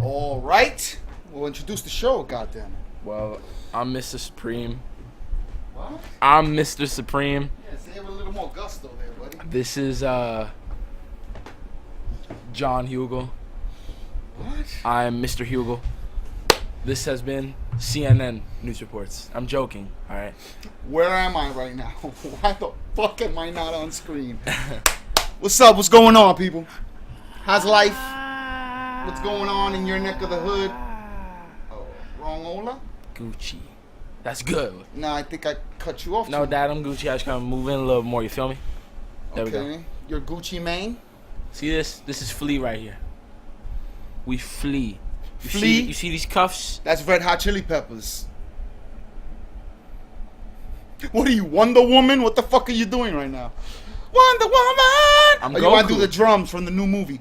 All right. We'll introduce the show, goddammit. Well, I'm Mr. Supreme. What? I'm Mr. Supreme. Yeah, say it with a little more gusto there, buddy. This is John Hugel. What? I'm Mr. Hugel. This has been CNN News Reports. I'm joking, all right? Where am I right now? Why the fuck am I not on screen? What's up? What's going on, people? How's life? What's going on in your neck of the hood? Oh, wrong Ola? Gucci. That's good. No, I think I cut you off. No, Dad, I'm Gucci. I just kind of move in a little more. You feel me? There we go. You're Gucci Mane? See this? This is Flea right here. We flee. Flea? You see these cuffs? That's Red Hot Chili Peppers. What are you, Wonder Woman? What the fuck are you doing right now? Wonder Woman! I'm You want Goku. to do the drums from the new movie?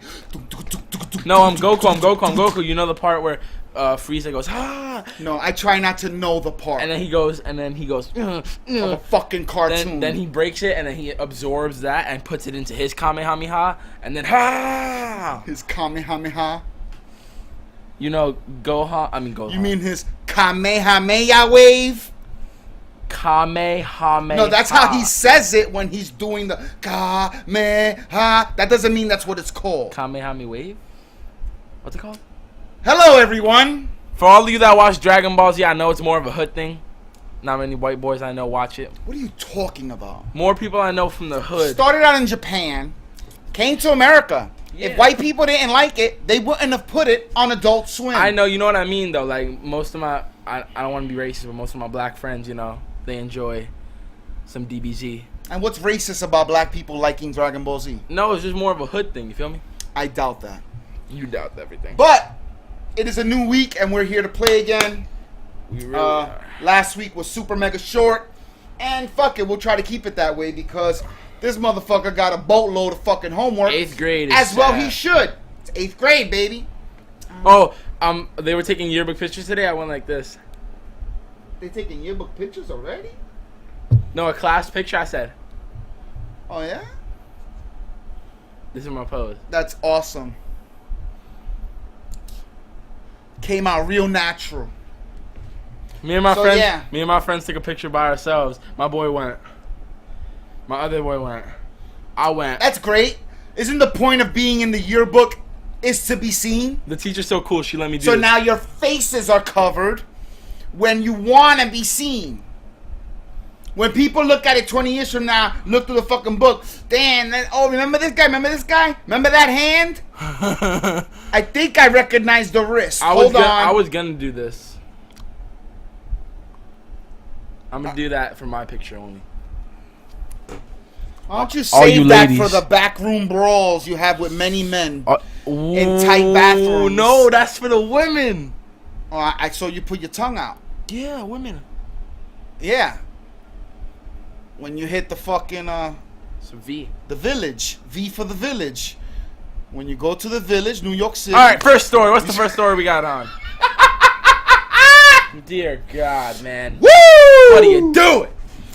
No, I'm Goku. You know the part where Frieza goes, ah! No, I try not to know the part. And then he goes, of a fucking cartoon. Then he breaks it, and then he absorbs that and puts it into his Kamehameha, and then ha! His Kamehameha. You know, Gohan. You mean his Kamehameha wave? Kamehameha. No, that's how he says it when he's doing the Kameha. That doesn't mean that's what it's called. Kamehameha wave? What's it called? Hello, everyone. For all of you that watch Dragon Ball Z, I know it's more of a hood thing. Not many white boys I know watch it. What are you talking about? More people I know from the hood. Started out in Japan, came to America. Yeah. If white people didn't like it, they wouldn't have put it on Adult Swim. I know, you know what I mean, though. Like, most of my, I don't want to be racist, but most of my black friends, you know, they enjoy some DBZ. And what's racist about black people liking Dragon Ball Z? No, it's just more of a hood thing, you feel me? I doubt that. You doubt everything. But it is a new week, and we're here to play again. We really are. Last week was super mega short, and fuck it, we'll try to keep it that way because this motherfucker got a boatload of fucking homework. 8th grade is as well sad. he should. It's 8th grade, baby. Oh, they were taking yearbook pictures today. I went like this. They taking yearbook pictures already? No, a class picture. I said, Oh yeah? this is my pose. That's awesome. Came out real natural. Me and my friends took a picture by ourselves. My boy went. My other boy went. I went. That's great. Isn't the point of being in the yearbook is to be seen? The teacher's so cool. She let me do So this. now your faces are covered when you want to be seen. When people look at it 20 years from now, look through the fucking book. Damn, remember this guy? Remember this guy? Remember that hand? I think I recognize the wrist. Hold on. I was gonna do this. I'm gonna do that for my picture only. Why don't you All you save that ladies. for the backroom brawls you have with many men in tight bathrooms? No, that's for the women. Oh, I saw you put your tongue out. Yeah, women. Yeah. When you hit the fucking It's a V. the village. V for the village. When you go to the village, New York City. All right, first story. What's the first story we got on? Dear God, man. Woo! What are you doing?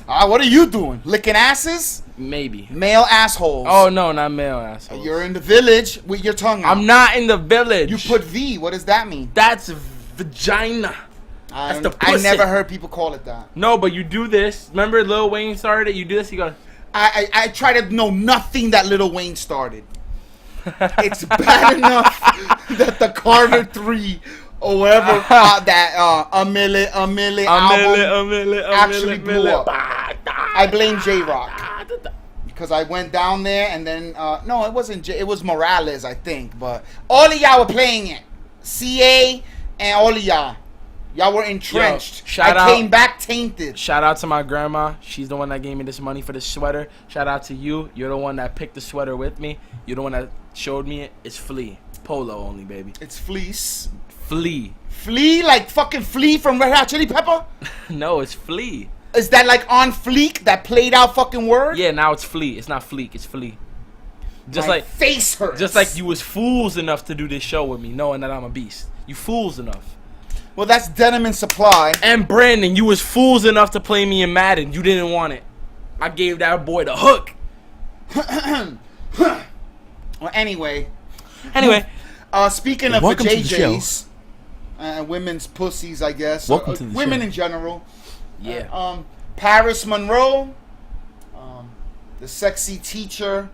What are you doing? Licking asses? Maybe. Male assholes. Oh, no, not male asshole. You're in the village with your tongue out. I'm not in the village. You put V. What does that mean? That's vagina. That's the I pussy. never heard people call it that. No, but you do this. Remember Lil Wayne started it? You do this, you go... I try to know nothing that Lil Wayne started. It's bad enough that the Carter 3 or whatever a milli album actually blew up. I blame J-Rock because I went down there and then no, it wasn't J. It was Morales, I think. But all of y'all were playing it. CA and all of y'all. Y'all were entrenched. Yo, I came back tainted. Shout out to my grandma. She's the one that gave me this money for this sweater. Shout out to you. You're the one that picked the sweater with me. You're the one that showed me it. It's Flea. Polo only, baby. It's Fleece. Flea. Flea? Like fucking Flea from Red Hot Chili Pepper? No, it's Flea. Is that like on fleek, that played out fucking word? Yeah, now it's Flea. It's not Fleek. It's Flea. Just My like face hurts. Just like you was fools enough to do this show with me, knowing that I'm a beast. You fools enough. Well, that's Denim and Supply. And Brandon, you was fools enough to play me in Madden. You didn't want it. I gave that boy the hook. Well, anyway. Speaking of Welcome to the JJs, women's pussies, I guess. Welcome to the women show. in general. Yeah. Paris Monroe, the sexy teacher.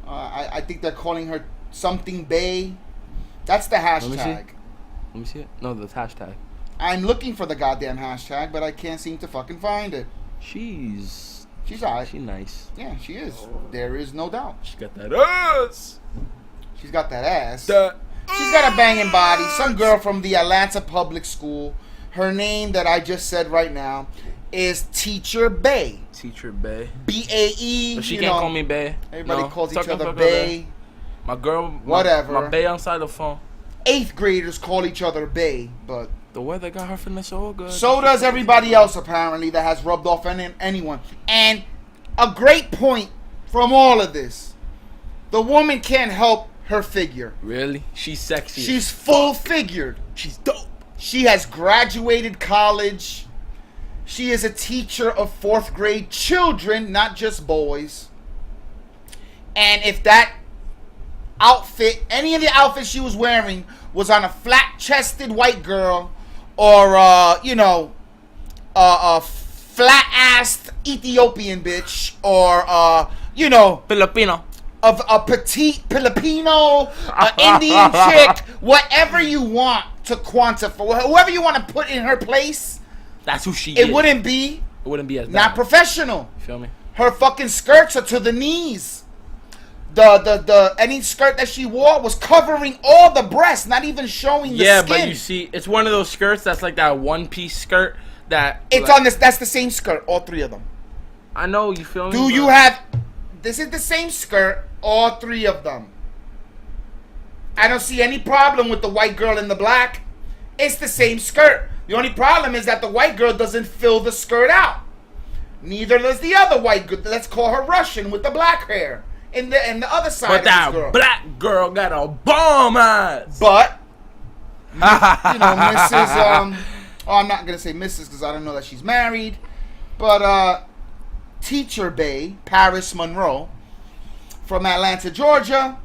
I think they're calling her something Bay. That's the hashtag. Let me see it. No, the hashtag. I'm looking for the goddamn hashtag, but I can't seem to fucking find it. She's alright. She's nice. Yeah, she is. There is no doubt. She got that ass. She's got that ass. She's got a banging body. Some girl from the Atlanta public school. Her name that I just said right now is Teacher Bay. Teacher Bay. B-A-E. But she can't call me Bay. Everybody calls each other Bay. My girl. Whatever. My Bay on xylophone. 8th graders call each other Bay, but the weather got her feeling so good. so does everybody else apparently that has rubbed off on anyone. And a great point from all of this: the woman can't help her figure. Really? She's sexy. She's full figured. She's dope. She has graduated college. She is a teacher of 4th grade children, not just boys. And if that outfit, any of the outfits she was wearing, was on a flat-chested white girl, or a flat-assed Ethiopian bitch, or Filipino. of a petite Filipino, Indian chick, whatever you want to quantify, whoever you want to put in her place, that's who she is. it wouldn't be as not bad. Professional. You feel me? Her fucking skirts are to the knees. The any skirt that she wore was covering all the breasts, not even showing the skin. Yeah, but you see, it's one of those skirts that's like that one-piece skirt that it's like, on this. That's the same skirt, all 3 of them. I know, you feel me? Do you have? This is the same skirt, all 3 of them. I don't see any problem with the white girl in the black. It's the same skirt. The only problem is that the white girl doesn't fill the skirt out. Neither does the other white girl. Let's call her Russian with the black hair. In the other side but of that this girl. black girl got a bomb ass. But Mrs. I'm not gonna say Mrs. because I don't know that she's married. But Teacher Bay, Paris Monroe, from Atlanta, Georgia,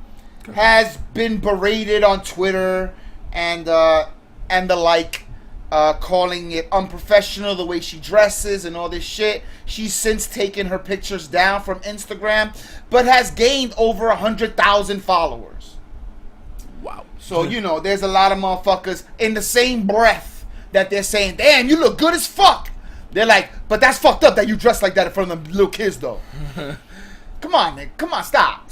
has been berated on Twitter and the like, calling it unprofessional the way she dresses and all this shit. She's since taken her pictures down from Instagram, but has gained over 100,000 followers. Wow. So, there's a lot of motherfuckers in the same breath that they're saying, damn, you look good as fuck. They're like, but that's fucked up that you dress like that in front of them little kids, though. Come on, nigga. Come on, stop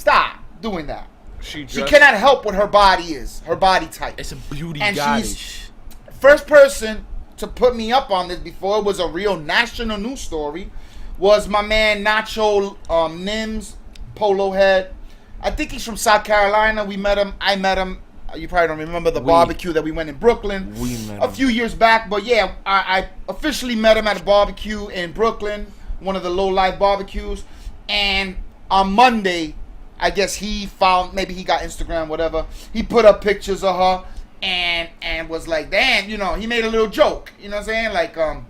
doing that. She cannot help what her body is, her body type. It's a beauty and goddess. She's first person to put me up on this before it was a real national news story was my man Nacho Nims, Polo Head. I think he's from South Carolina. We met him. I met him. You probably don't remember the barbecue that we went in Brooklyn a few years back. But yeah, I officially met him at a barbecue in Brooklyn, one of the low-life barbecues. And on Monday, I guess he found, maybe he got Instagram, whatever. He put up pictures of her and was like, damn, he made a little joke. You know what I'm saying? Like, damn,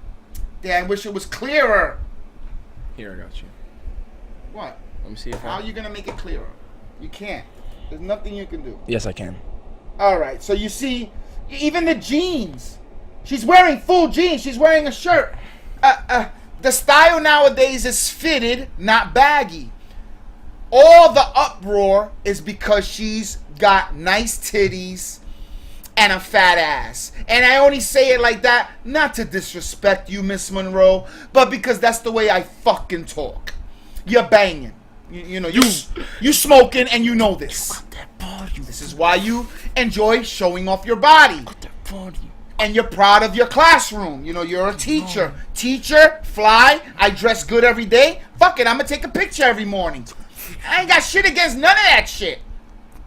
I wish it was clearer. Here, I got you. What? Let me see if How are you going to make it clearer? You can't. There's nothing you can do. Yes, I can. All right, so you see, even the jeans. She's wearing full jeans. She's wearing a shirt. The style nowadays is fitted, not baggy. All the uproar is because she's got nice titties and a fat ass. And I only say it like that, not to disrespect you, Miss Monroe, but because that's the way I fucking talk. You're banging. You smoking and you know this. This is why you enjoy showing off your body. And you're proud of your classroom. You're a teacher. Teacher, fly. I dress good every day. Fuck it, I'm going to take a picture every morning. I ain't got shit against none of that shit.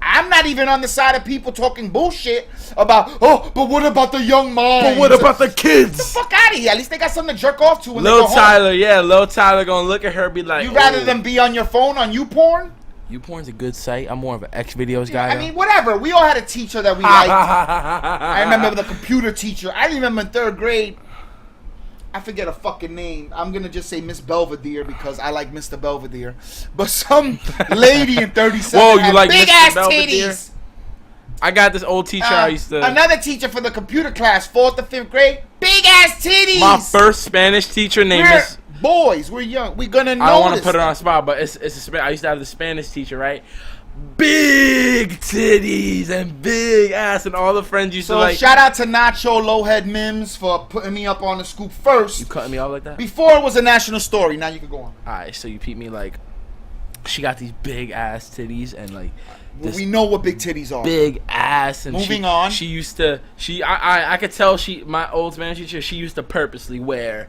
I'm not even on the side of people talking bullshit about, but what about the young minds? But what about the kids? Get the fuck out of here. At least they got something to jerk off to when Lil they go home. Tyler, yeah. Lil Tyler gonna look at her and be like, You rather than be on your phone on YouPorn? YouPorn's a good site. I'm more of an X-Videos guy. I mean, whatever. We all had a teacher that we liked. I remember the computer teacher. I remember in 3rd grade, I forget a fucking name. I'm going to just say Miss Belvedere because I like Mr. Belvedere. But some lady in 37 Whoa, you had like big Mr. ass Belvedere? titties. I got this old teacher I used to. Another teacher for the computer class, 4th or 5th grade. Big ass titties. My first Spanish teacher name is. Boys, we're young. We're gonna know. I don't want to put it on the spot, but I used to have the Spanish teacher, right? Big titties and big ass, and all the friends used to like. So shout out to Nacho Lowhead Mims for putting me up on the scoop first. You cutting me off like that? Before it was a national story. Now you can go on. Alright, so you peep me like. She got these big ass titties and like. Well, we know what big titties are. Big ass and moving on. She used to. I could tell my old Spanish teacher. She used to purposely wear,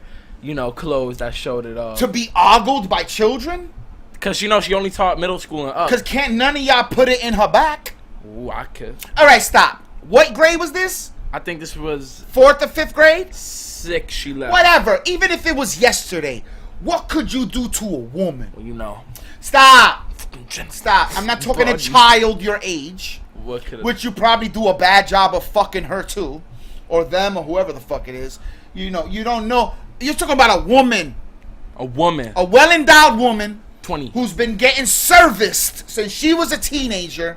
clothes that showed it off. To be ogled by children. Cause she only taught middle school and up. Cause can't none of y'all put it in her back? Ooh, I could. All right, stop. What grade was this? I think this was 4th or 5th grade. 6. She left. Whatever. Even if it was yesterday, what could you do to a woman? Well, Stop. Stop. I'm not talking a child your age. What could? Which you probably do a bad job of fucking her too, or them, or whoever the fuck it is. You don't know. You're talking about a woman. A woman. A well-endowed woman. 20. Who's been getting serviced since she was a teenager.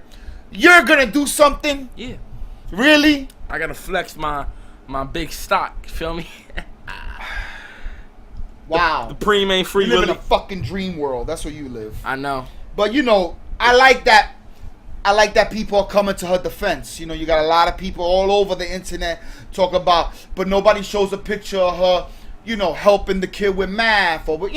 You're gonna do something? Yeah. Really? I gotta flex my big stock. Feel me? Wow. The preem ain't free. You live in a fucking dream world. That's where you live. I know. But I like that. I like that people are coming to her defense. You got a lot of people all over the internet talk about, but nobody shows a picture of her. Helping the kid with math, or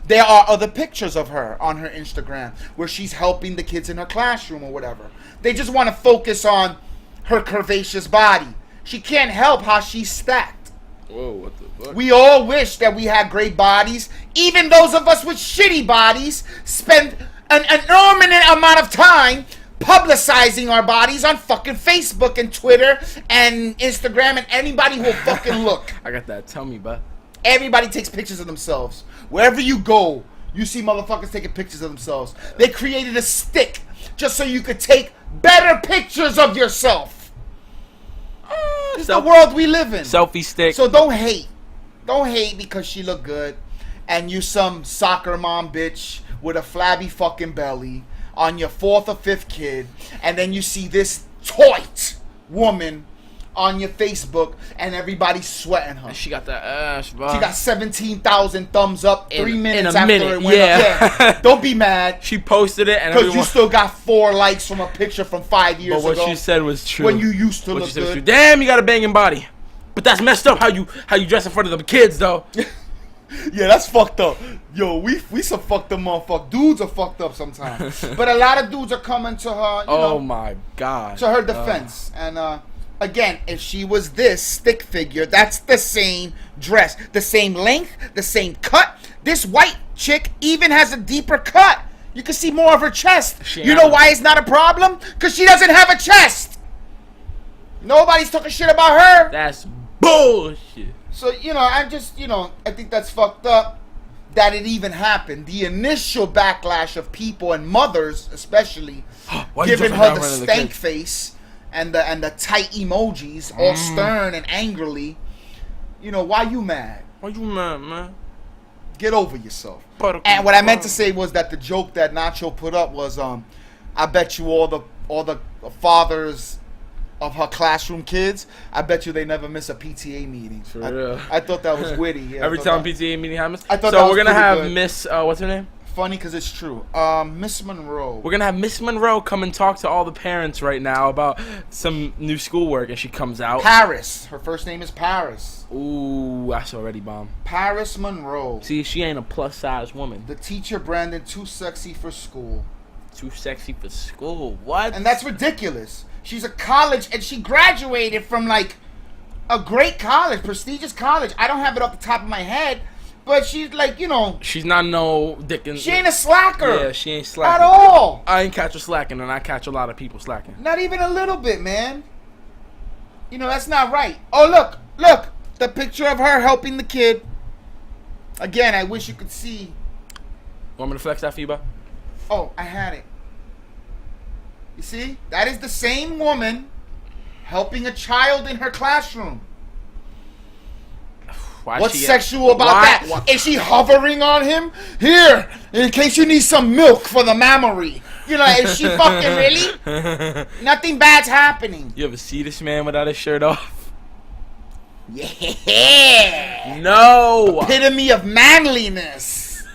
there are other pictures of her on her Instagram where she's helping the kids in her classroom or whatever. They just want to focus on her curvaceous body. She can't help how she's stacked. Whoa, what the fuck? We all wish that we had great bodies. Even those of us with shitty bodies spend an enormous amount of time publicizing our bodies on fucking Facebook and Twitter and Instagram and anybody who will fucking look. I got that. Tell me, bud. Everybody takes pictures of themselves. Wherever you go, you see motherfuckers taking pictures of themselves. They created a stick just so you could take better pictures of yourself. This is the world we live in. Selfie stick. So don't hate. Don't hate because she look good and you some soccer mom bitch with a flabby fucking belly on your 4th or 5th kid, and then you see this toit woman on your Facebook and everybody's sweating her. She got that ass, bro. She got 17,000 thumbs up 3 minutes in a after minute, it went up. Yeah. Don't be mad. She posted it and because you still got 4 likes from a picture from 5 years ago. But what she said was true. When you used to look good. Damn, you got a banging body. But that's messed up how you dress in front of the kids though. Yeah, that's fucked up. Yo, we some fucked up motherfuckers. Dudes are fucked up sometimes. But a lot of dudes are coming to her, oh my god. To her defense. And again, if she was this stick figure, that's the same dress, the same length, the same cut. This white chick even has a deeper cut. You can see more of her chest. You know why it's not a problem? Because she doesn't have a chest. Nobody's talking shit about her. That's bullshit. So, I just, I think that's fucked up that it even happened. The initial backlash of people and mothers, especially, giving her the stank face and the tight emojis, all stern and angrily. Why you mad? Why you mad, man? Get over yourself. And what I meant to say was that the joke that Nacho put up was, I bet you all the fathers of her classroom kids, I bet you they never miss a PTA meeting. For real. I thought that was witty. Yeah, Every time PTA meeting happens. I thought so that was we're gonna have good. Miss what's her name? Funny because it's true. Miss Monroe. We're gonna have Miss Monroe come and talk to all the parents right now about some new schoolwork, and she comes out. Paris. Her first name is Paris. Ooh, that's already bomb. Paris Monroe. See, she ain't a plus size woman. The teacher Brandon too sexy for school. Too sexy for school. What? And that's ridiculous. She's a college, and she graduated from like a great college, prestigious college. I don't have it off the top of my head, but she's like, she's not no Dickens. She ain't a slacker. Yeah, she ain't slacking at all. I ain't catch her slacking, and I catch a lot of people slacking. Not even a little bit, man. That's not right. Oh, look, the picture of her helping the kid. Again, I wish you could see. Want me to flex that for you, bro? Oh, I had it. You see? That is the same woman helping a child in her classroom. What's sexual about that? Is she hovering on him? Here, in case you need some milk for the mammary. You know, is she fucking really? Nothing bad's happening. You ever see this man without his shirt off? Yeah. No. Epitome of manliness.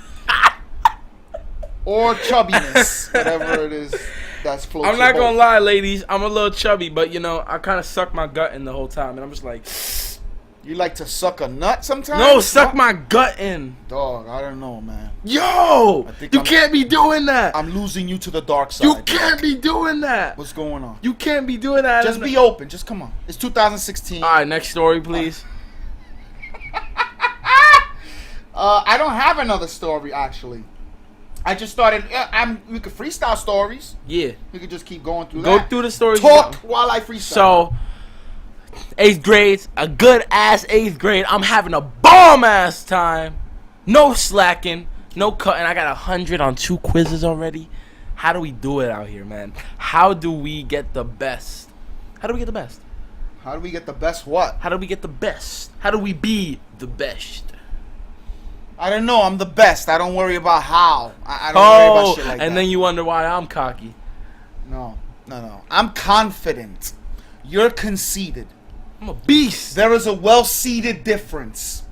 Or chubbiness. Whatever it is that's floating. I'm not gonna lie, ladies. I'm a little chubby, but you know, I kind of suck my gut in the whole time, and I'm just like. You like to suck a nut sometimes? No, suck my gut in. Dog, I don't know, man. Yo! You can't be doing that. I'm losing you to the dark side. You can't be doing that. What's going on? You can't be doing that. Just be open. Just come on. It's 2016. All right, next story, please. I don't have another story, actually. I just started. We could freestyle stories. Yeah. We could just keep going through Go that. through the stories. Talk while I freestyle. So, 8th grade, a good ass 8th grade. I'm having a bomb ass time. No slacking, no cutting. I got 100 on 2 quizzes already. How do we do it out here, man? How do we get the best? How do we get the best? How do we get the best what? How do we get the best? How do we be the best? I don't know. I'm the best. I don't worry about how. I don't worry about shit like that. And then you wonder why I'm cocky. No. I'm confident. You're conceited. I'm a beast. There is a well-seated difference.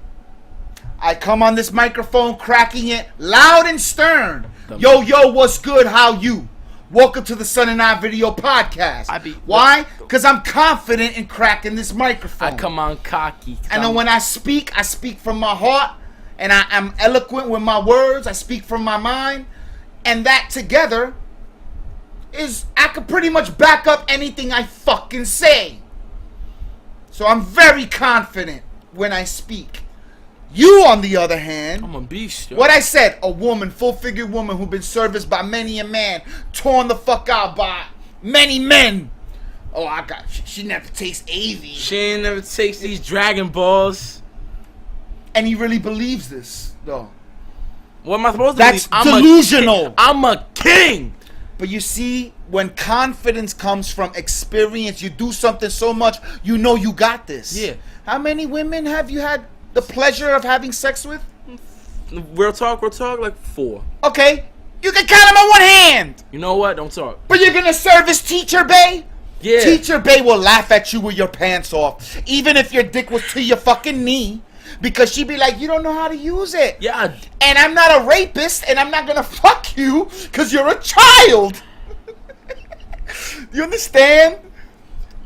I come on this microphone cracking it loud and stern. Yo, what's good? How you? Welcome to the Son and I Video Podcast. Why? Because I'm confident in cracking this microphone. I come on cocky. And then when I speak from my heart. And I'm eloquent with my words. I speak from my mind. And that together is, I could pretty much back up anything I fucking say. So I'm very confident when I speak. You, on the other hand, I'm a beast. Yo. What I said, a woman, full-figured woman who been serviced by many a man, torn the fuck out by many men. Oh, she never takes AV. She ain't never takes these Dragon Balls. And he really believes this, though. What am I supposed to That's believe? delusional. I'm a king. But you see, when confidence comes from experience, you do something so much, you know you got this. Yeah. How many women have you had the pleasure of having sex with? Real talk, like 4. Okay. You can count them on one hand. You know what? Don't talk. But you're going to service Teacher Bay? Yeah. Teacher Bay will laugh at you with your pants off. Even if your dick was to your fucking knee. Because she'd be like, you don't know how to use it. Yeah. And I'm not a rapist, and I'm not going to fuck you because you're a child. You understand?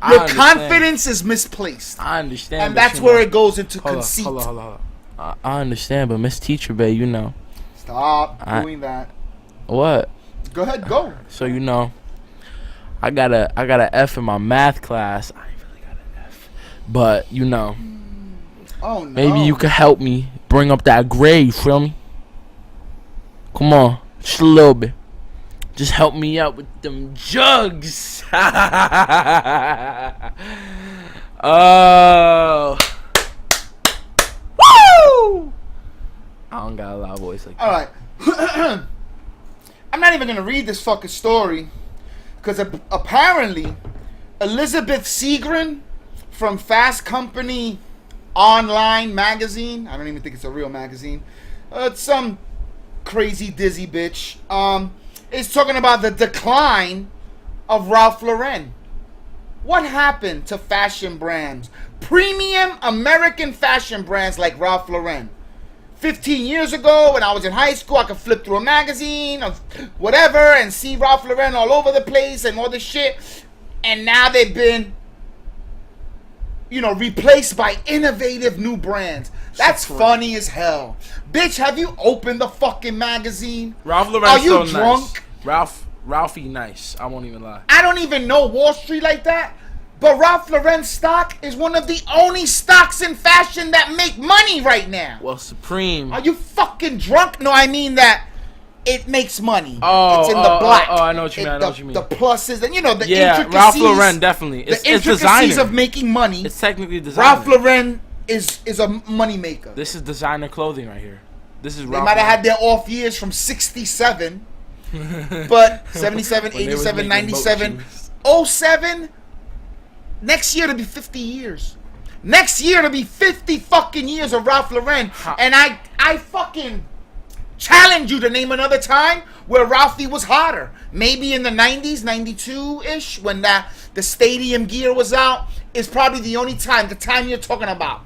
Your confidence is misplaced. I understand. And that's where it goes into conceit. Hold on. I understand, but Miss Teacher Bay, you know. Stop doing that. What? Go ahead, go. So, you know, I got a F in my math class. I ain't really got an F. But, you know. Oh, no. Maybe you could help me bring up that grade, you feel me? Come on, just a little bit. Just help me out with them jugs. Oh. Woo! I don't got a loud voice like that. Alright. I'm not even going to read this fucking story. Because apparently, Elizabeth Segrin from Fast Company online magazine. I don't even think it's a real magazine. It's some crazy dizzy bitch. It's talking about the decline of Ralph Lauren. What happened to fashion brands? Premium American fashion brands like Ralph Lauren. 15 years ago, when I was in high school, I could flip through a magazine of whatever and see Ralph Lauren all over the place and all this shit. And now they've been, replaced by innovative new brands. That's funny as hell. Bitch, have you opened the fucking magazine? Ralph Lauren. Are you so drunk? Nice. Ralphie nice. I won't even lie. I don't even know Wall Street like that. But Ralph Lauren stock is one of the only stocks in fashion that make money right now. Well, Supreme. Are you fucking drunk? No, I mean that it makes money. It's in the black. I know what you mean. The pluses and the intricacies. Yeah, Ralph Lauren definitely. The intricacies of making money. It's technically designer. Ralph Lauren is a money maker. This is designer clothing right here. This is Ralph. They might have had their off years from 67, but 77, 87, 97, 07. Next year to be 50 years. Next year to be 50 fucking years of Ralph Lauren. And I fucking challenge you to name another time where Ralphie was hotter. Maybe in the 90s, 92-ish, when the stadium gear was out, is probably the only time, the time you're talking about.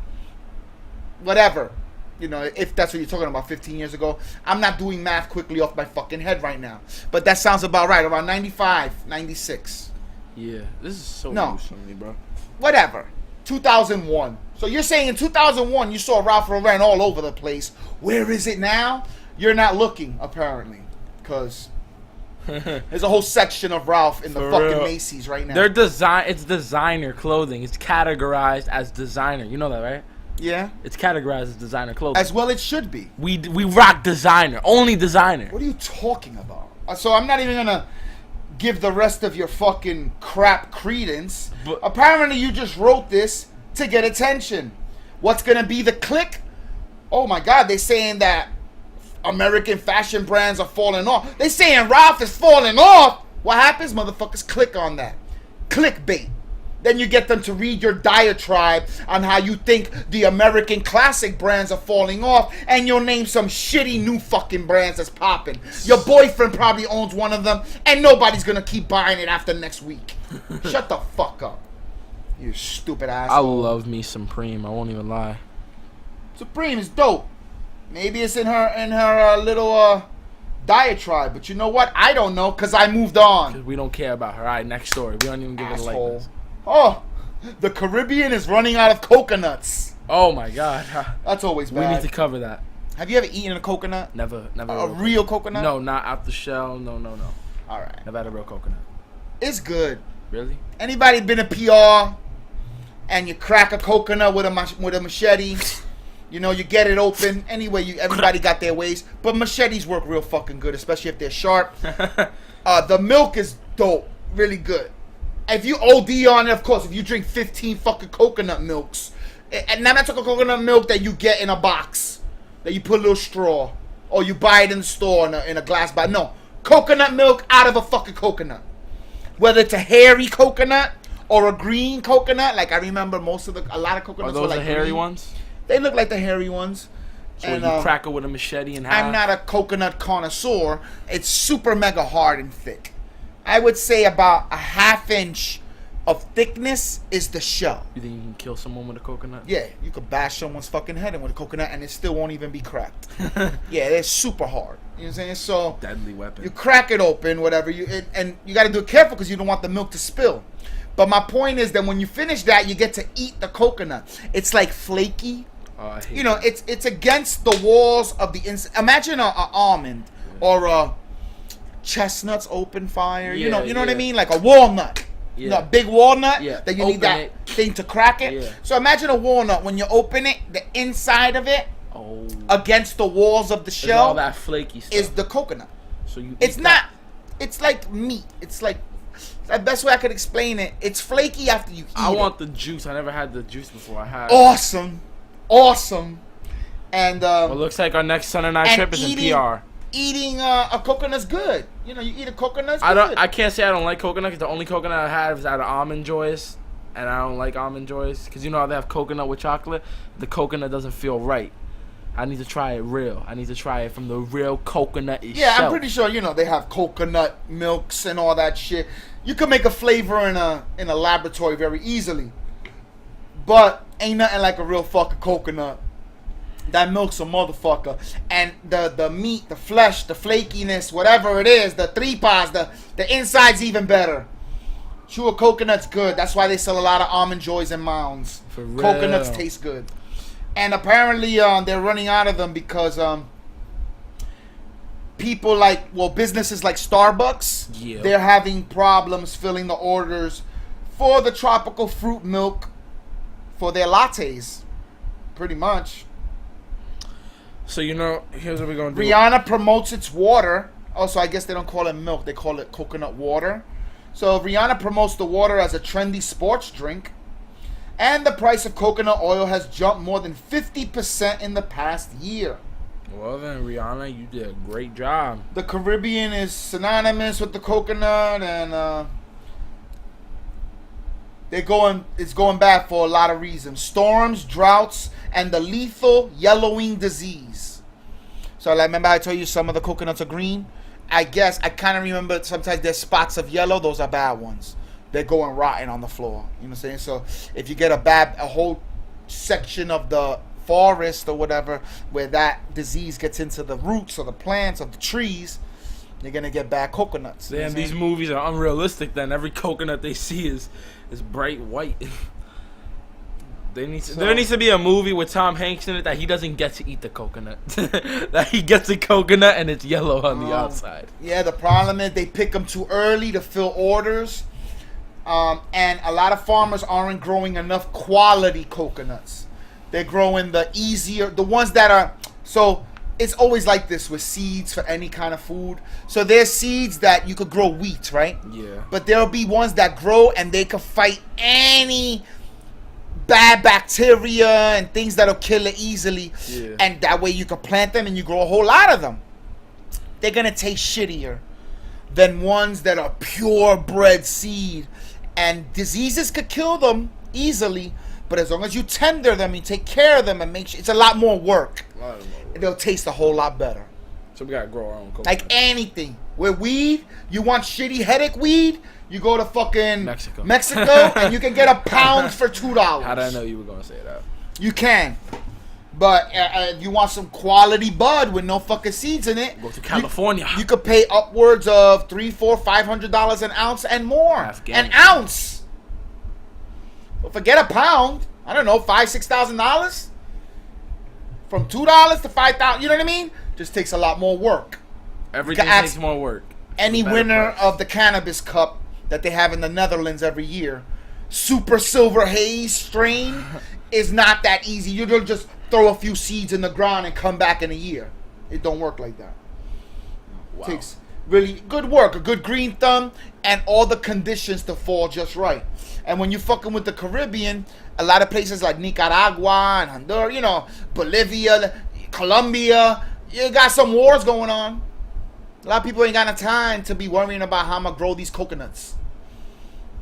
Whatever. You know, if that's what you're talking about 15 years ago. I'm not doing math quickly off my fucking head right now. But that sounds about right. Around 95, 96. Yeah, this is so No. loose on me, bro. Whatever. 2001. So you're saying in 2001 you saw Ralph Lauren all over the place. Where is it now? You're not looking, apparently. Because there's a whole section of Ralph in the For fucking real. Macy's right now. It's designer clothing. It's categorized as designer. You know that, right? Yeah. It's categorized as designer clothing. As well it should be. We rock designer. Only designer. What are you talking about? So I'm not even going to give the rest of your fucking crap credence. But- Apparently you just wrote this to get attention. What's going to be the click? Oh my God, they're saying that American fashion brands are falling off. They're saying Ralph is falling off. What happens? Motherfuckers click on that. Clickbait. Then you get them to read your diatribe on how you think the American classic brands are falling off, and you'll name some shitty new fucking brands that's popping. Your boyfriend probably owns one of them, and nobody's gonna keep buying it after next week. Shut the fuck up, you stupid I asshole. love me Supreme. I won't even lie. Supreme is dope. Maybe it's in her little diatribe, but you know what? I don't know, cause I moved on. 'Cause we don't care about her. All right, next story. We don't even give it a Asshole. likeness. Oh, the Caribbean is running out of coconuts. Oh my God. That's always We bad. need to cover that. Have you ever eaten a coconut? Never. A real coconut? No, not out the shell. No. All right. Never had a real coconut. It's good. Really? Anybody been a PR and you crack a coconut with a machete? You know, you get it open. Anyway, everybody got their ways. But machetes work real fucking good, especially if they're sharp. The milk is dope. Really good. If you OD on it, of course, if you drink 15 fucking coconut milks, and I'm not talking coconut milk that you get in a box, that you put a little straw, or you buy it in the store in a glass bottle. No, coconut milk out of a fucking coconut. Whether it's a hairy coconut or a green coconut, like I remember a lot of Are coconuts those were like the hairy green. ones? They look like the hairy ones. So And, you crack it with a machete and half? I'm not a coconut connoisseur. It's super mega hard and thick. I would say about a half inch of thickness is the shell. You think you can kill someone with a coconut? Yeah, you could bash someone's fucking head in with a coconut and it still won't even be cracked. Yeah, they're super hard. You know what I'm saying? So Deadly weapon. you crack it open, whatever. And you got to do it careful because you don't want the milk to spill. But my point is that when you finish that, you get to eat the coconut. It's like flaky. I hate You know, that. it's against the walls of the inside. Imagine a almond or a chestnuts open fire. You know what I Yeah. mean? Like a walnut. Yeah. You know, a big walnut. Yeah. That you Open need that it. thing to crack it. Yeah. So imagine a walnut. When you open it, the inside of it Oh. against the walls of the There's shell all that flaky stuff. is the coconut. So you It's eat not. that. It's like meat. It's like the best way I could explain it. It's flaky after you eat I it. want the juice. I never had the juice before. I had. Awesome. And Well, it looks like our next Sunday night and trip is in eating- PR. eating a coconut's good. You know, you eat a coconut's good. I can't say I don't like coconut because the only coconut I had was out of Almond Joys, and I don't like Almond Joys because you know how they have coconut with chocolate. The coconut doesn't feel right. I need to try it real. I need to try it from the real coconut itself. Yeah, I'm pretty sure they have coconut milks and all that shit. You can make a flavor in a laboratory very easily, but ain't nothing like a real fucking coconut. That milk's a motherfucker, and the meat, the flesh, the flakiness, whatever it is, the tripas, the inside's even better. True, a coconut's good. That's why they sell a lot of Almond Joys and Mounds. For real. Coconuts taste good, and apparently they're running out of them because people businesses like Starbucks, Yeah. they're having problems filling the orders for the tropical fruit milk for their lattes, pretty much. So here's what we're gonna do. Rihanna promotes its water. Also, I guess they don't call it milk; they call it coconut water. So Rihanna promotes the water as a trendy sports drink, and the price of coconut oil has jumped more than 50% in the past year. Well then, Rihanna, you did a great job. The Caribbean is synonymous with the coconut, and it's going bad for a lot of reasons: storms, droughts, and the lethal yellowing disease. So like, remember I told you some of the coconuts are green? I guess I kind of remember sometimes there's spots of yellow. Those are bad ones. They're going rotten on the floor. You know what I'm saying? So if you get a whole section of the forest or whatever where that disease gets into the roots or the plants of the trees, you're gonna get bad coconuts. Damn, these movies are unrealistic. Then every coconut they see is bright white. There needs to be a movie with Tom Hanks in it that he doesn't get to eat the coconut. That he gets a coconut and it's yellow on the outside. Yeah, the problem is they pick them too early to fill orders. And a lot of farmers aren't growing enough quality coconuts. They're growing the ones that are, so it's always like this with seeds for any kind of food. So there's seeds that you could grow wheat, right? Yeah. But there'll be ones that grow and they could fight any bad bacteria and things that'll kill it easily. Yeah. And that way you can plant them and you grow a whole lot of them. They're going to taste shittier than ones that are purebred seed. And diseases could kill them easily, but as long as you tender them, you take care of them and make sure, it's a lot more work. They'll taste a whole lot better. So we gotta grow our own coconut. Like anything. With weed, you want shitty headache weed, you go to fucking Mexico and you can get a pound for $2. How did I know you were gonna say that? You can. But if you want some quality bud with no fucking seeds in it, go to California. You could pay upwards of $300, $400, $500 an ounce and more. An ounce. Well, forget a pound. I don't know, $5,000, $6,000. From $2 to $5,000. You know what I mean? Just takes a lot more work. Everything takes more work. Any winner of the cannabis cup that they have in the Netherlands every year, Super Silver Haze strain, is not that easy. You don't just throw a few seeds in the ground and come back in a year. It don't work like that. Wow. It takes really good work, a good green thumb, and all the conditions to fall just right. And when you fucking with the Caribbean, a lot of places like Nicaragua and Honduras, you know, Bolivia, Colombia, you got some wars going on. A lot of people ain't got no time to be worrying about how I'm gonna grow these coconuts.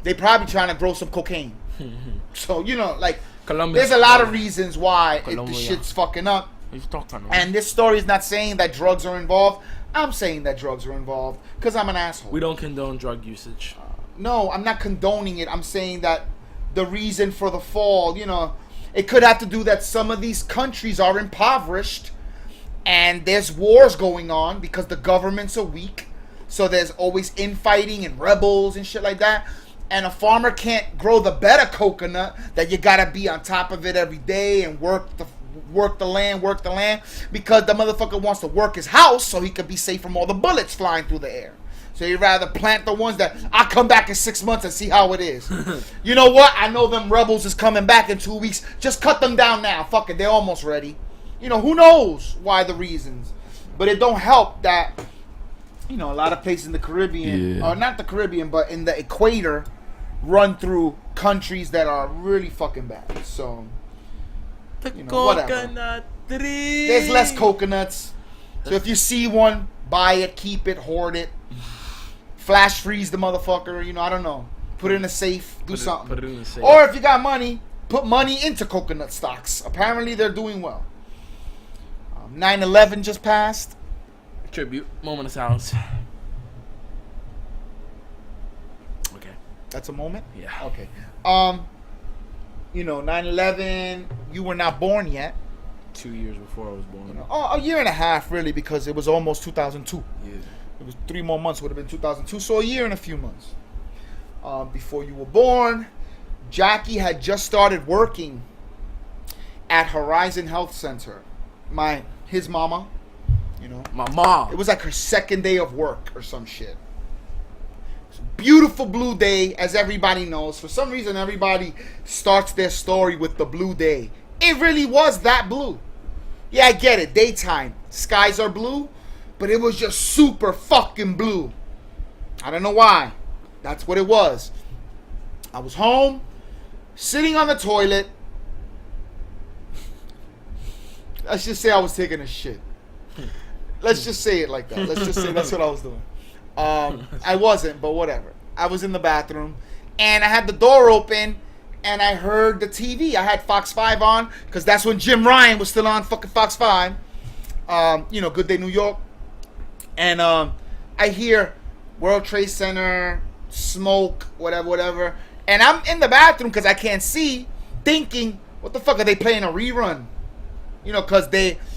They probably trying to grow some cocaine. So, you know, like, Colombia, there's a lot of reasons why the shit's fucking up. And this story is not saying that drugs are involved. I'm saying that drugs are involved because I'm an asshole. We don't condone drug usage. No, I'm not condoning it. I'm saying that the reason for the fall, you know, it could have to do that some of these countries are impoverished and there's wars going on because the governments are weak. So there's always infighting and rebels and shit like that. And a farmer can't grow the better coconut that you gotta be on top of it every day and work the land because the motherfucker wants to work his house so he can be safe from all the bullets flying through the air. So you'd rather plant the ones that I'll come back in 6 months and see how it is. You know what? I know them rebels is coming back in 2 weeks. Just cut them down now. Fuck it. They're almost ready. You know, who knows why the reasons. But it don't help that, you know, a lot of places in the Caribbean, or not the Caribbean, but in the equator, run through countries that are really fucking bad. So, you know, whatever. There's less coconuts. So if you see one, buy it, keep it, hoard it. Flash freeze the motherfucker, you know, I don't know. Put it in a safe, do something. Put it in a safe. Or if you got money, put money into coconut stocks. Apparently they're doing well. 9/11 just passed. Tribute, moment of silence. Okay. That's a moment? Yeah. Okay. You know, 9/11, you were not born yet. 2 years before I was born. You know, a year and a half, really, because it was almost 2002. Yeah. It was 3 more months, would have been 2002. So a year and a few months before you were born. Jackie had just started working at Horizon Health Center. His mama, you know. My mom. It was like her second day of work or some shit. Beautiful blue day, as everybody knows. For some reason, everybody starts their story with the blue day. It really was that blue. Yeah, I get it. Daytime. Skies are blue. But it was just super fucking blue. I don't know why. That's what it was. I was home, sitting on the toilet. Let's just say I was taking a shit. Let's just say it like that. Let's just say that's what I was doing. I wasn't, but whatever. I was in the bathroom, and I had the door open, and I heard the TV. I had Fox 5 on, because that's when Jim Ryan was still on fucking Fox 5. Good Day New York. And I hear World Trade Center, smoke, whatever. And I'm in the bathroom because I can't see, thinking, what the fuck, are they playing a rerun? Because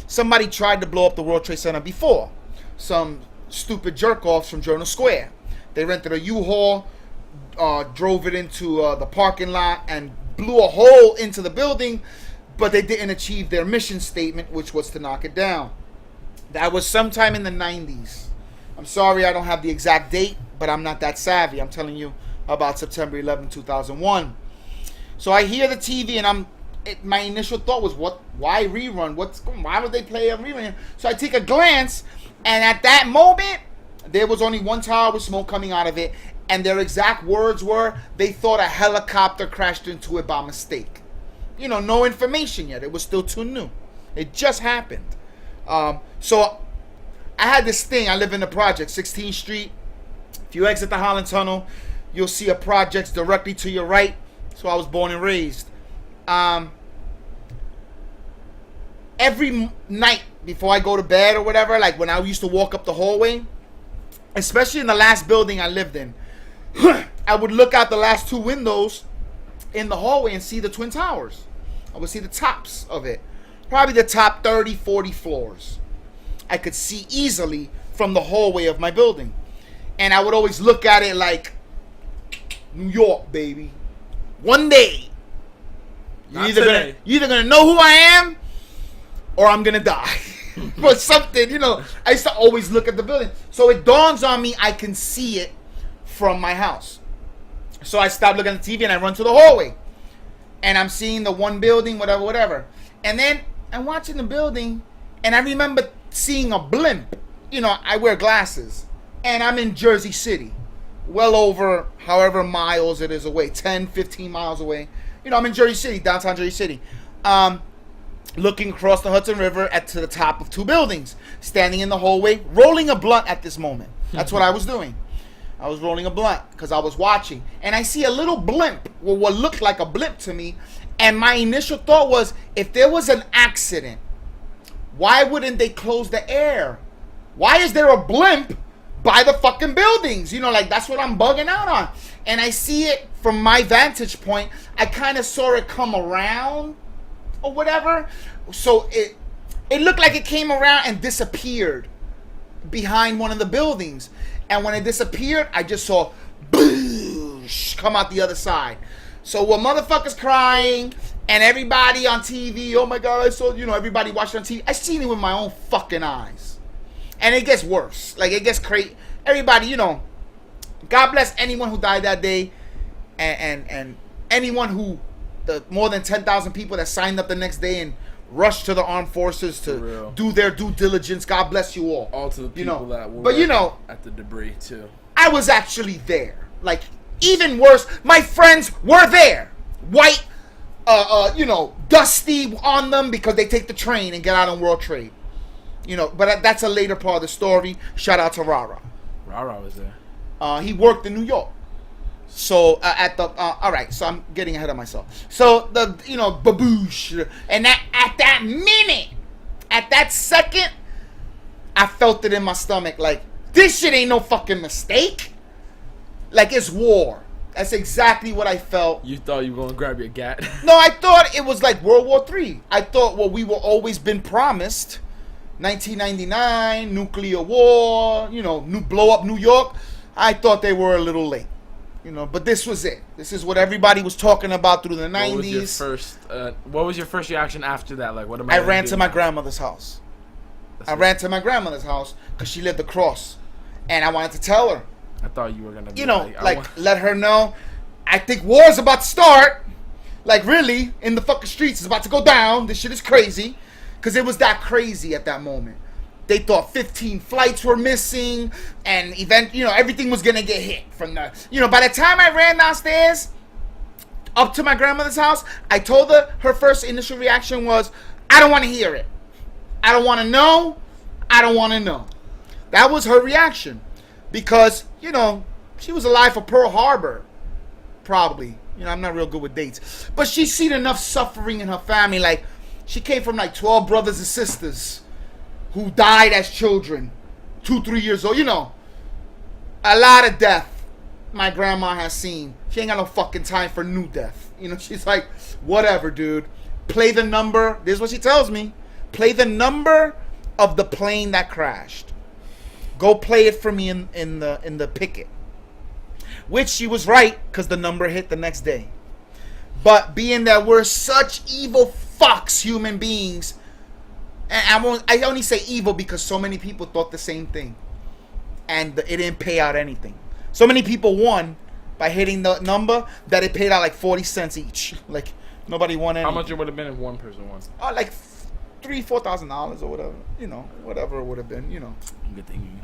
somebody tried to blow up the World Trade Center before. Some stupid jerk-offs from Journal Square. They rented a U-Haul, drove it into the parking lot, and blew a hole into the building, but they didn't achieve their mission statement, which was to knock it down. That was sometime in the 90s. I'm sorry I don't have the exact date, but I'm not that savvy. I'm telling you about September 11, 2001. So I hear the TV, and my initial thought was, why rerun? Why would they play a rerun? So I take a glance, and at that moment, there was only one tower with smoke coming out of it, and their exact words were, they thought a helicopter crashed into it by mistake. No information yet. It was still too new. It just happened. So I had this thing. I live in the project, 16th Street. If you exit the Holland Tunnel, you'll see a projects directly to your right. So I was born and raised. Every night before I go to bed or whatever, like when I used to walk up the hallway, especially in the last building I lived in, I would look out the last two windows in the hallway and see the Twin Towers. I would see the tops of it. Probably the top 30, 40 floors. I could see easily from the hallway of my building. And I would always look at it like, New York, baby. One day, you're either going to know who I am, or I'm going to die. But something, I used to always look at the building. So it dawns on me I can see it from my house. So I stop looking at the TV and I run to the hallway. And I'm seeing the one building, whatever. And then I'm watching the building, and I remember seeing a blimp. I wear glasses. And I'm in Jersey City. Well over however miles it is away. 10, 15 miles away. I'm in Jersey City, downtown Jersey City. Looking across the Hudson River to the top of two buildings. Standing in the hallway, rolling a blunt at this moment. That's what I was doing. I was rolling a blunt because I was watching. And I see a little blimp, or what looked like a blimp to me. And my initial thought was, if there was an accident, why wouldn't they close the air? Why is there a blimp by the fucking buildings? That's what I'm bugging out on. And I see it from my vantage point. I kind of saw it come around or whatever. So it looked like it came around and disappeared behind one of the buildings. And when it disappeared, I just saw boosh come out the other side. So while motherfuckers crying and everybody on TV, oh my God, I saw, everybody watching on TV, I seen it with my own fucking eyes. And it gets worse. Like, it gets crazy. Everybody, God bless anyone who died that day, and anyone who, the more than 10,000 people that signed up the next day and rushed to the armed forces to do their due diligence. God bless you all. All to the people that were at the debris too. I was actually there. Like, even worse, my friends were there. White, dusty on them because they take the train and get out on World Trade. But that's a later part of the story. Shout out to Rara. Rara was there. He worked in New York. So all right. So I'm getting ahead of myself. So baboosh, and at that minute, at that second, I felt it in my stomach. Like, this shit ain't no fucking mistake. Like, it's war. That's exactly what I felt. You thought you were gonna grab your gat? No, I thought it was like World War III. I thought we were always been promised. 1999, nuclear war. Blow up New York. I thought they were a little late. But this was it. This is what everybody was talking about through the 90s. What was your first reaction after that? Like, what am I ran to my grandmother's house. I ran to my grandmother's house because she lived across, and I wanted to tell her. I thought you were gonna be let her know. I think war's about to start. Like, really, in the fucking streets, it's about to go down. This shit is crazy, because it was that crazy at that moment. They thought 15 flights were missing, and everything was gonna get hit from the. By the time I ran downstairs up to my grandmother's house, I told her. Her first initial reaction was, "I don't want to hear it. I don't want to know. I don't want to know." That was her reaction, because she was alive for Pearl Harbor, probably. I'm not real good with dates, but she's seen enough suffering in her family. Like, she came from like 12 brothers and sisters. who died as children, 2-3 years old. You know, a lot of death my grandma has seen. She ain't got no fucking time for new death. You know, she's like, whatever, dude. Play the number. This is what she tells me. Play the number of the plane that crashed. Go play it for me in the picket. Which she was right, because the number hit the next day. But being that we're such evil fucks, human beings, and I only say evil because so many people thought the same thing, and it didn't pay out anything. So many people won by hitting the number that it paid out like 40 cents each. Like nobody won anything. How much it would have been if one person won? Like $3,000-$4,000 or whatever. You know, whatever it would have been. You know. Good thing.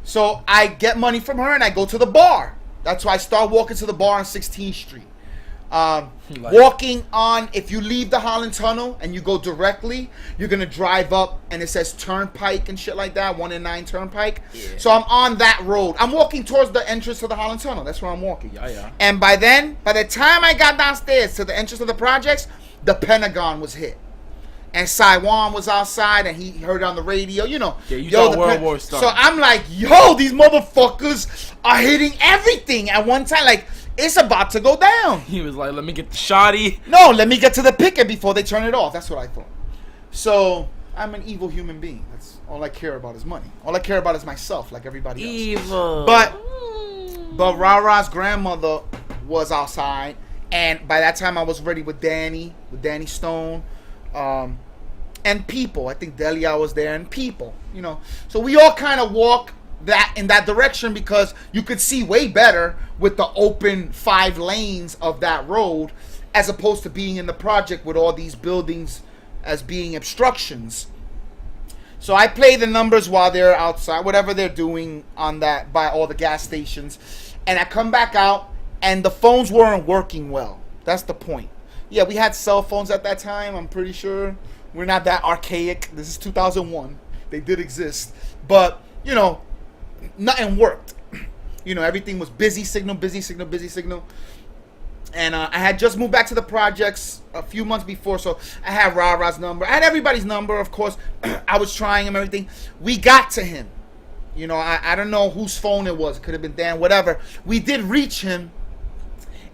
So I get money from her and I go to the bar. That's why I start walking to the bar on 16th Street. Walking on, if you leave the Holland Tunnel and you go directly, you're going to drive up and it says Turnpike and shit like that, 1-9 Turnpike. Yeah. So I'm on that road. I'm walking towards the entrance to the Holland Tunnel. That's where I'm walking. Yeah. And by the time I got downstairs to the entrance of the projects, the Pentagon was hit. And Saiwan was outside and he heard on the radio, you know. Yeah, you thought World War started. So I'm like, yo, these motherfuckers are hitting everything at one time. Like, it's about to go down. He was like, let me get the shotty. No, let me get to the picket before they turn it off. That's what I thought. So I'm an evil human being. That's all I care about is money. All I care about is myself, like everybody else. Evil. But Rara's grandmother was outside. And by that time I was ready with Danny Stone. And people, I think Delia was there, and people, you know. So we all kind of walk in that direction because you could see way better with the open 5 lanes of that road, as opposed to being in the project with all these buildings as being obstructions. So I play the numbers while they're outside, whatever they're doing on that by all the gas stations, and I come back out, and the phones weren't working well. That's the point. Yeah, we had cell phones at that time. I'm pretty sure. We're not that archaic. This is 2001. They did exist. But, you know, nothing worked. You know, everything was busy signal. And I had just moved back to the projects a few months before, so I had Rara's number. I had everybody's number, of course. I was trying him, everything. We got to him. You know, I don't know whose phone it was. It could have been Dan, whatever. We did reach him.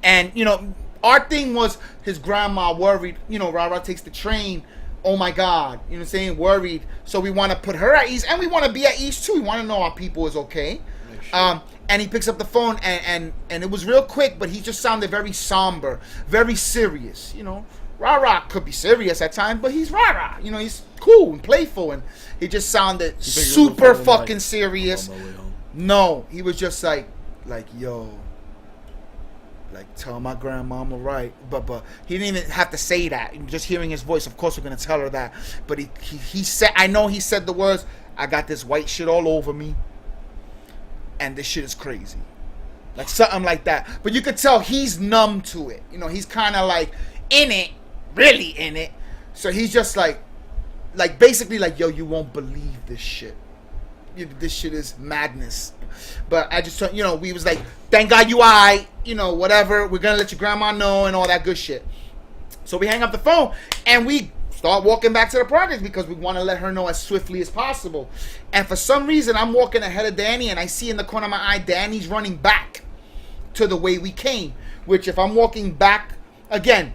And, you know, our thing was his grandma worried. You know, Rara takes the train. Oh my God, you know what I'm saying? Worried. So we want to put her at ease, and we want to be at ease too. We want to know our people is okay. Sure. And he picks up the phone, and it was real quick, but he just sounded very somber, very serious. You know, Rara could be serious at times, but he's Rara. You know, he's cool and playful, and he just sounded super fucking serious. No, he was just like yo. Like, tell my grandma I'm alright. But he didn't even have to say that. Just hearing his voice, of course we're going to tell her that. But he said, I know he said the words, I got this white shit all over me. And this shit is crazy. Like, something like that. But you could tell he's numb to it. You know, he's kind of like in it. Really in it. So he's just like basically like, yo, you won't believe this shit. This shit is madness. But I just, you know, we was like, thank God you alright, you know, whatever. We're gonna let your grandma know and all that good shit. So we hang up the phone and we start walking back to the project because we want to let her know as swiftly as possible. And for some reason, I'm walking ahead of Danny, and I see in the corner of my eye, Danny's running back to the way we came. Which, if I'm walking back again,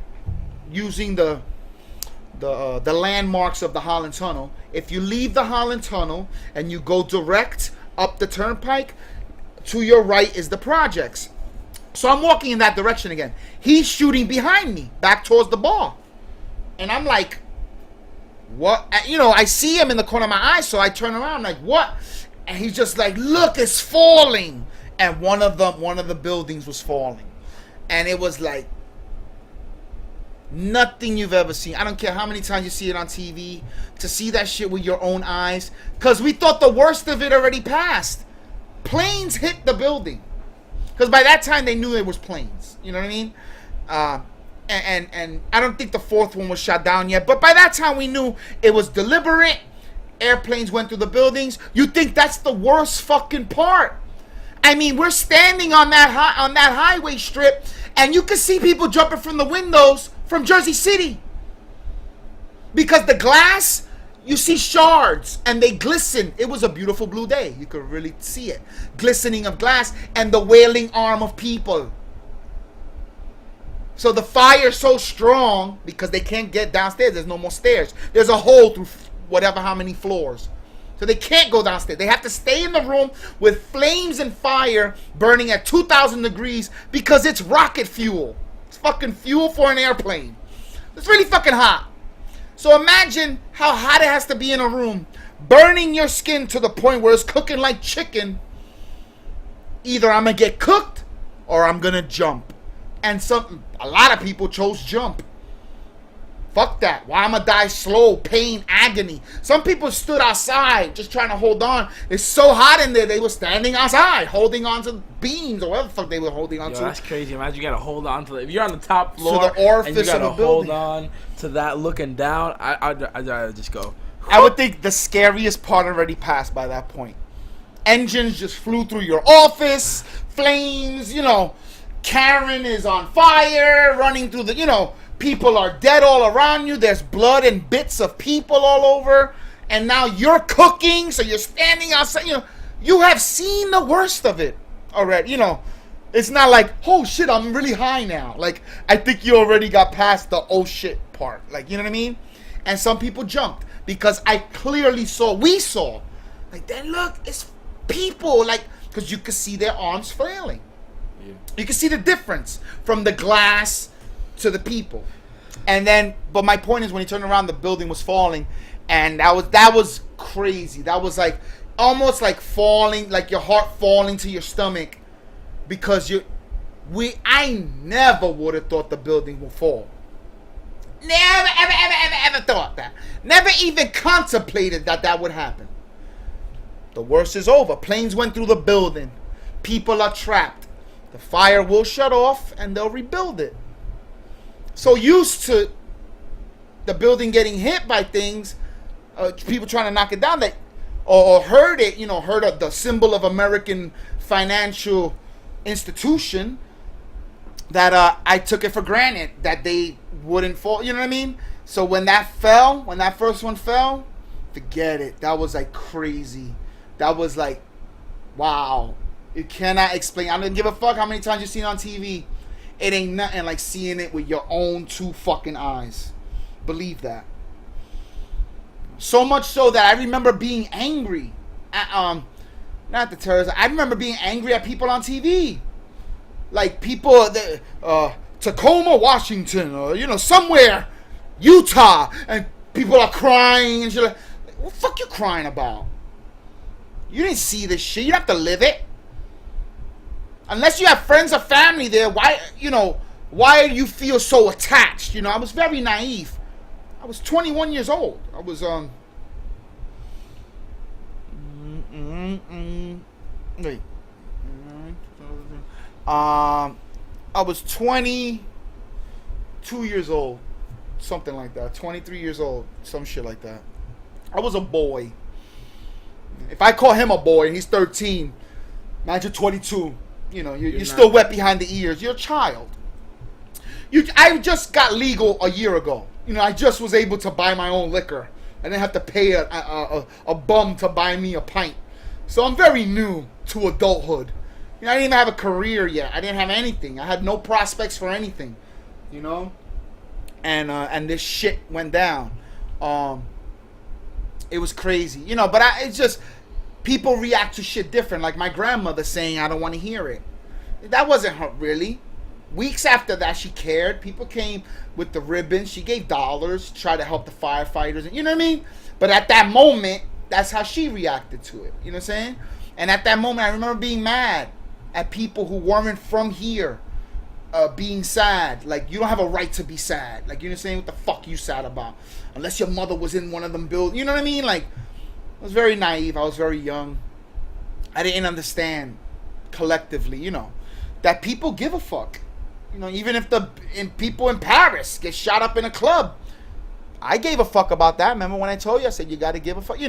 using the landmarks of the Holland Tunnel, if you leave the Holland Tunnel and you go direct up the turnpike, to your right is the projects. So I'm walking in that direction again. He's shooting behind me, back towards the bar. And I'm like, what? You know, I see him in the corner of my eye, so I turn around like, what? And he's just like, look, it's falling. And one of the buildings was falling. And it was like nothing you've ever seen. I don't care how many times you see it on TV, to see that shit with your own eyes. Because we thought the worst of it already passed. Planes hit the building. Because by that time they knew it was planes. You know what I mean? And I don't think the 4th one was shot down yet. But by that time we knew it was deliberate. Airplanes went through the buildings. You think that's the worst fucking part? I mean, we're standing on that highway strip, and you can see people jumping from the windows from Jersey City. Because the glass, You see shards, and they glisten. It was a beautiful blue day. You could really see it. Glistening of glass, and the wailing arm of people. So the fire's so strong, because they can't get downstairs. There's no more stairs. There's a hole through whatever how many floors. So they can't go downstairs. They have to stay in the room with flames and fire burning at 2,000 degrees because it's rocket fuel. It's fucking fuel for an airplane. It's really fucking hot. So imagine how hot it has to be in a room, burning your skin to the point where it's cooking like chicken. Either I'm going to get cooked or I'm going to jump. And a lot of people chose jump. Fuck that. Why I'm going to die slow, pain, agony. Some people stood outside just trying to hold on. It's so hot in there, they were standing outside, holding on to beams or whatever the fuck they were holding on to. That's crazy. Imagine you got to hold on to it. If you're on the top floor the orifice and you got to of the building. hold on to that looking down, I'd just go. I would think the scariest part already passed by that point. Engines just flew through your office, flames, Karen is on fire, running through the, people are dead all around you. There's blood and bits of people all over. And now you're cooking, so you're standing outside. You have seen the worst of it already. It's not like, oh shit, I'm really high now. Like, I think you already got past the oh shit part. Like, you know what I mean? And some people jumped because I clearly we saw, like, then look, it's people, like, because you could see their arms flailing. Yeah. You can see the difference from the glass to the people. And then, but my point is, when he turned around, the building was falling, and that was crazy. That was like almost like falling, like your heart falling to your stomach, because I never would have thought the building would fall. Never, ever thought that. Never even contemplated that would happen. The worst is over. Planes went through the building. People are trapped. The fire will shut off, and they'll rebuild it. So used to the building getting hit by things, people trying to knock it down, or heard it, heard of the symbol of American financial institution, that I took it for granted that they wouldn't fall. You know what I mean? So when that first one fell, forget it. That was like crazy. That was like, wow. You cannot explain. I don't give a fuck how many times you've seen it on TV. It ain't nothing like seeing it with your own two fucking eyes. Believe that. So much so that I remember being angry at, not the terrorists. I remember being angry at people on TV. Like people, Tacoma, Washington, or, somewhere, Utah, and people are crying and shit. Like, what the fuck you crying about? You didn't see this shit. You don't have to live it. Unless you have friends or family there, why do you feel so attached? I was very naive. I was 21 years old. I was, wait. I was 22 years old. Something like that. 23 years old. Some shit like that. I was a boy. If I call him a boy and he's 13, imagine 22. You're still wet behind the ears. You're a child. I just got legal a year ago. I just was able to buy my own liquor. I didn't have to pay a bum to buy me a pint. So I'm very new to adulthood. I didn't even have a career yet. I didn't have anything. I had no prospects for anything. And this shit went down. It was crazy. But it's just, people react to shit different. Like my grandmother saying, I don't want to hear it. That wasn't her, really. Weeks after that, she cared. People came with the ribbons. She gave dollars, tried to help the firefighters. You know what I mean? But at that moment, that's how she reacted to it. You know what I'm saying? And at that moment, I remember being mad at people who weren't from here, being sad. Like, you don't have a right to be sad. Like, you know what I'm saying? What the fuck you sad about? Unless your mother was in one of them buildings. You know what I mean? Like, I was very naive. I was very young. I didn't understand collectively, that people give a fuck. Even if people in Paris get shot up in a club, I gave a fuck about that. Remember when I told you? I said, you got to give a fuck,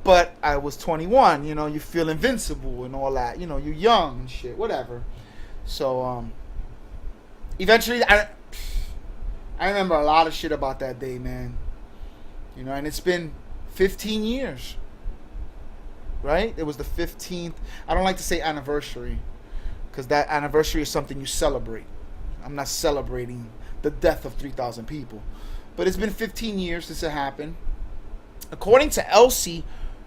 But I was 21, you feel invincible and all that. You're young and shit, whatever. So, eventually, I remember a lot of shit about that day, man. And it's been 15 years. Right? It was the 15th. I don't like to say anniversary, because that anniversary is something you celebrate. I'm not celebrating the death of 3,000 people. But it's been 15 years since it happened. According to Elsie,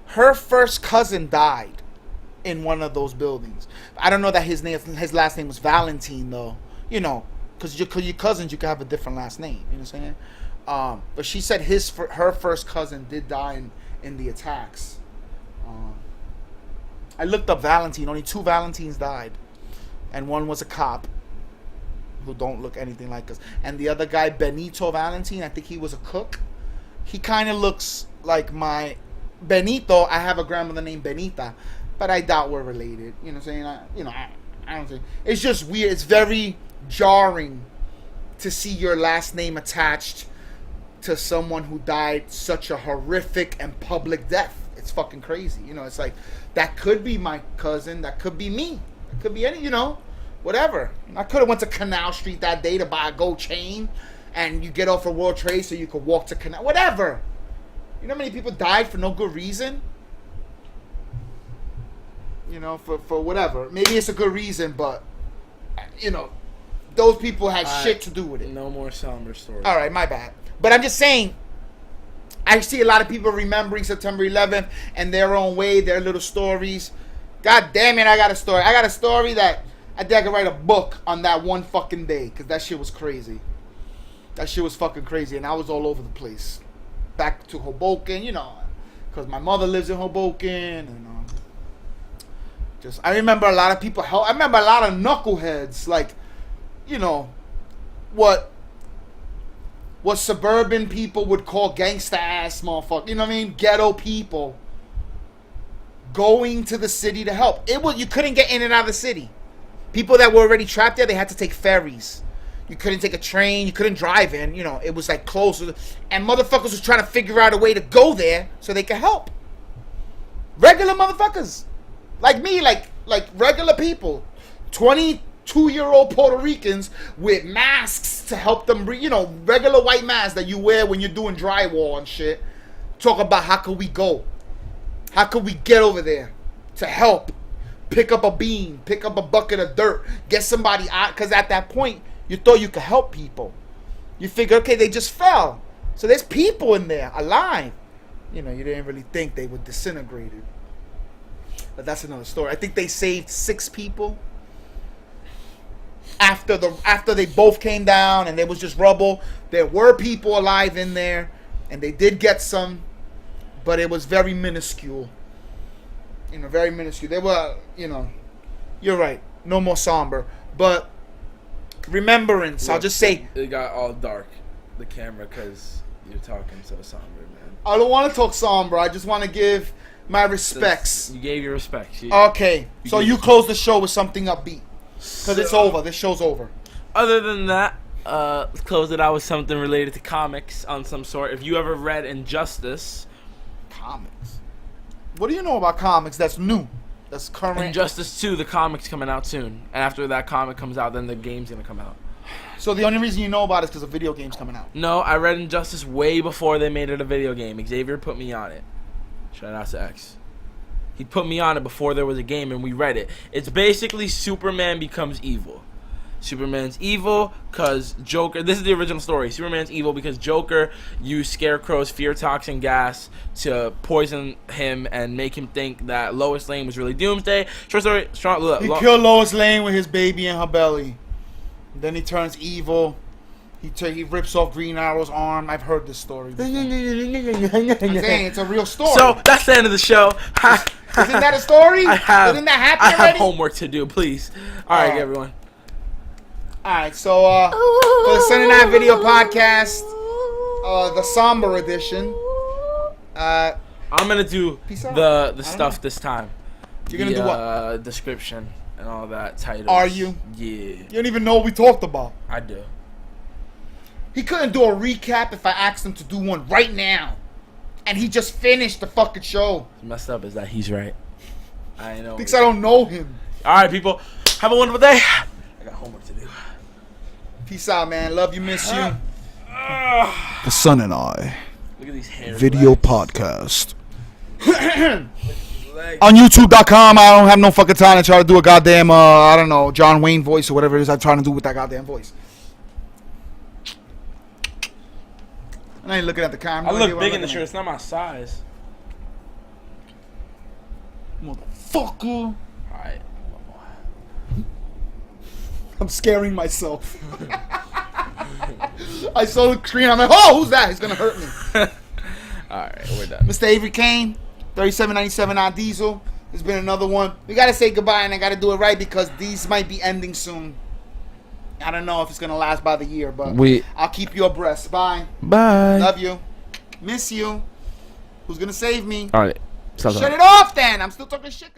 her first cousin died in one of those buildings. I don't know that his last name was Valentine, though. You know, because your cousins, you can have a different last name. You know what I'm saying? But she said her first cousin did die in the attacks. I looked up Valentine. Only 2 Valentines died. And one was a cop who don't look anything like us. And the other guy, Benito Valentine, I think he was a cook. He kind of looks like my Benito. I have a grandmother named Benita, but I doubt we're related. You know what I'm saying? I don't think. It's just weird. It's very jarring to see your last name attached to someone who died such a horrific and public death. It's fucking crazy. You know, it's like, that could be my cousin. That could be me. That could be any, whatever. I could have went to Canal Street that day to buy a gold chain, and you get off of World Trade so you could walk to Canal. Whatever. You know how many people died for no good reason? For whatever. Maybe it's a good reason, but, those people had shit to do with it. No more somber stories. All right, my bad. But I'm just saying, I see a lot of people remembering September 11th and their own way, their little stories. God damn it, I got a story. I got a story that I think I could write a book on that one fucking day, because that shit was crazy. That shit was fucking crazy, and I was all over the place. Back to Hoboken, because my mother lives in Hoboken, and I remember a lot of people. I remember a lot of knuckleheads, like, what suburban people would call gangsta ass motherfuckers. You know what I mean? Ghetto people going to the city to help. You couldn't get in and out of the city. People that were already trapped there, they had to take ferries. You couldn't take a train. You couldn't drive in. It was like closer. And motherfuckers was trying to figure out a way to go there so they could help. Regular motherfuckers. Like me, like regular people. 22-year-old Puerto Ricans with masks to help them breathe. Regular white masks that you wear when you're doing drywall and shit. Talk about how could we go? How could we get over there to help? Pick up a beam. Pick up a bucket of dirt. Get somebody out. Because at that point, you thought you could help people. You figure, okay, they just fell. So there's people in there alive. You didn't really think they were disintegrated. But that's another story. I think they saved 6 people. After they both came down and there was just rubble, there were people alive in there, and they did get some, but it was very minuscule. Very minuscule. They were, you're right. No more somber, but remembrance. Look, I'll just say it got all dark, the camera, because you're talking so somber, man. I don't want to talk somber. I just want to give my respects. You gave your respects. Okay, so you close the show with something upbeat. Because it's over. This show's over. Other than that, let's close it out with something related to comics on some sort. If you ever read Injustice. Comics? What do you know about comics that's new? That's current? Injustice 2, the comic's coming out soon. And after that comic comes out, then the game's going to come out. So the only reason you know about it is because a video game's coming out? No, I read Injustice way before they made it a video game. Xavier put me on it. Shout out to X. He put me on it before there was a game, and we read it. It's basically Superman becomes evil. Superman's evil because Joker... This is the original story. Superman's evil because Joker used Scarecrow's fear toxin gas to poison him and make him think that Lois Lane was really Doomsday. Short story... He killed Lois Lane with his baby in her belly. Then he turns evil. He rips off Green Arrow's arm. I've heard this story before. I'm saying it's a real story. So that's the end of the show. Isn't that a story? Didn't that happen already? I have homework to do, please. All right, everyone. All right, so for the Sunday Night Video Podcast, the somber edition. I'm gonna do the stuff this time. You're gonna do what? Description and all that. Titles. Are you? Yeah. You don't even know what we talked about. I do. He couldn't do a recap if I asked him to do one right now. And he just finished the fucking show. What's messed up is that he's right. I know. Because I don't know him. Alright, people. Have a wonderful day. I got homework to do. Peace out, man. Love you, miss you. The Son and I. Look at these hairs. video legs. podcast. Legs. On YouTube.com, I don't have no fucking time to try to do a goddamn, I don't know, John Wayne voice or whatever it is I'm trying to do with that goddamn voice. And I ain't looking at the camera. I look big in the shirt. It's not my size. Motherfucker. Alright. I'm scaring myself. I saw the screen. I'm like, oh, who's that? He's going to hurt me. Alright, we're done. Mr. Avery Cain, 3797 on Diesel. There's been another one. We got to say goodbye, and I got to do it right because these might be ending soon. I don't know if it's going to last by the year, but I'll keep you abreast. Bye. Bye. Love you. Miss you. Who's going to save me? Alright. Shut it off then. I'm still talking shit.